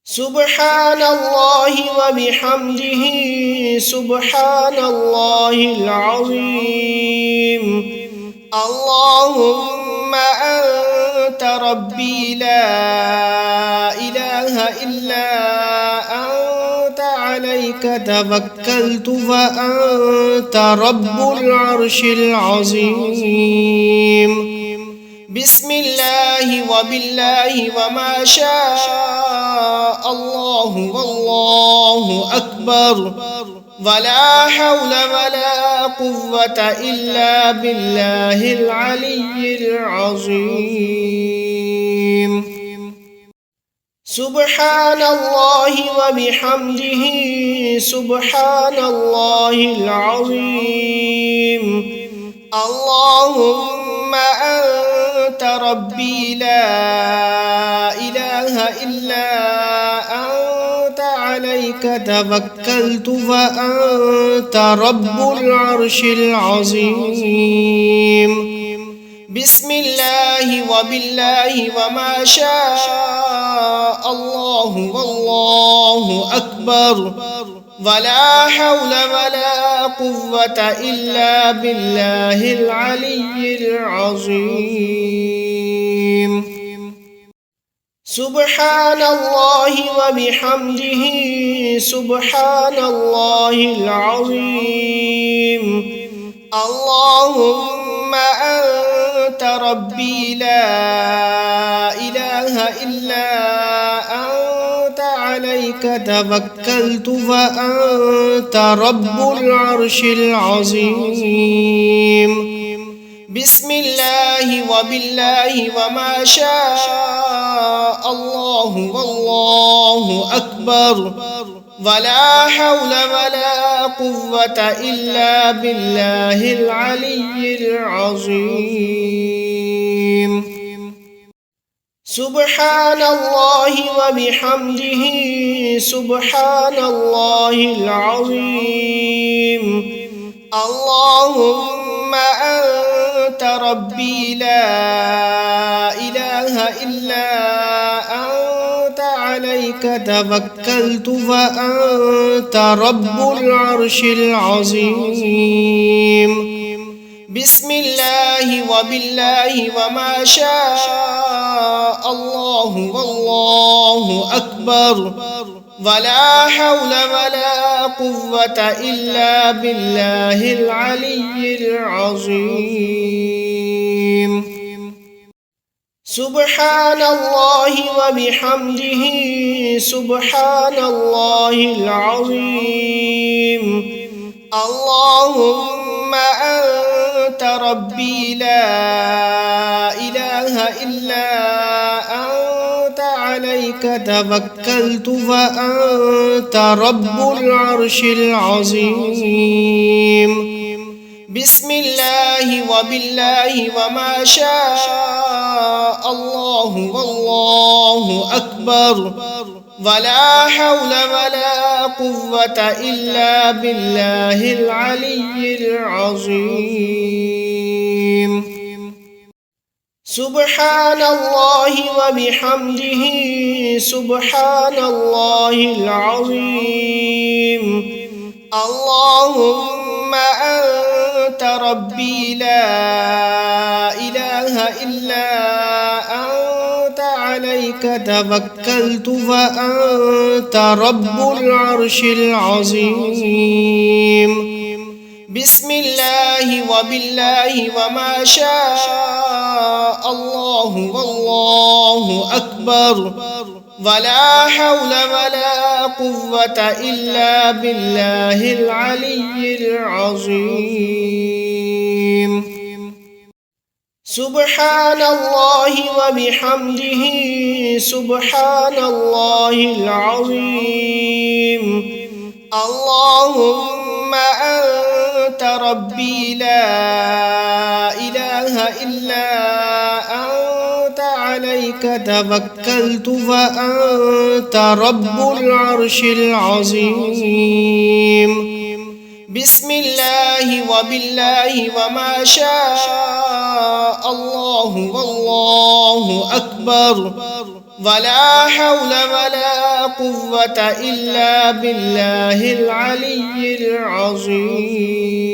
سبحان الله وبحمده سبحان الله العظيم. اللهم أنت ربي لا إله إلا أنت عليك توكلت فأنت رب العرش العظيم. بسم الله وبالله وما شاء الله والله أكبر ولا حول ولا قوة إلا بالله العلي العظيم. سبحان الله وبحمده سبحان الله العظيم. اللهم أنت ربي لا إله إلا أنت عليك توكلت فأنت رب العرش العظيم. بسم الله وبالله وما شاء الله والله أكبر ولا حول ولا قوة إلا بالله العلي العظيم. سبحان الله وبحمده سبحان الله العظيم. اللهم أنت ربي لا إله إلا أنت عليك توكلت فأنت رب العرش العظيم. بسم الله وبالله وما شاء الله والله أكبر ولا حول ولا قوة إلا بالله العلي العظيم. سبحان الله وبحمده سبحان الله العظيم. اللهم أنت ربي لا إله إلا أنت عليك توكلت فأنت رب العرش العظيم. بسم الله وبالله وما شاء الله والله أكبر ولا حول ولا قوة إلا بالله العلي العظيم. سبحان الله وبحمده سبحان الله العظيم. اللهم أنت ربي لا إله إلا أنت عليك توكلت فأنت رب العرش العظيم. بسم الله وبالله وما شاء الله والله أكبر ولا حول ولا قوة إلا بالله العلي العظيم. سبحان الله وبحمده سبحان الله العظيم. اللهم أنت ربي لا إله إلا أنت عليك توكلت فأنت رب العرش العظيم. بسم الله وبالله وما شاء الله والله أكبر ولا حول ولا قوة إلا بالله العلي العظيم. سبحان الله وبحمده سبحان الله العظيم. اللهم أنت ربي لا إله إلا أنت عليك توكلت فأنت رب العرش العظيم. بسم الله وبالله وما شاء الله والله أكبر ولا حول ولا قوة إلا بالله العلي العظيم.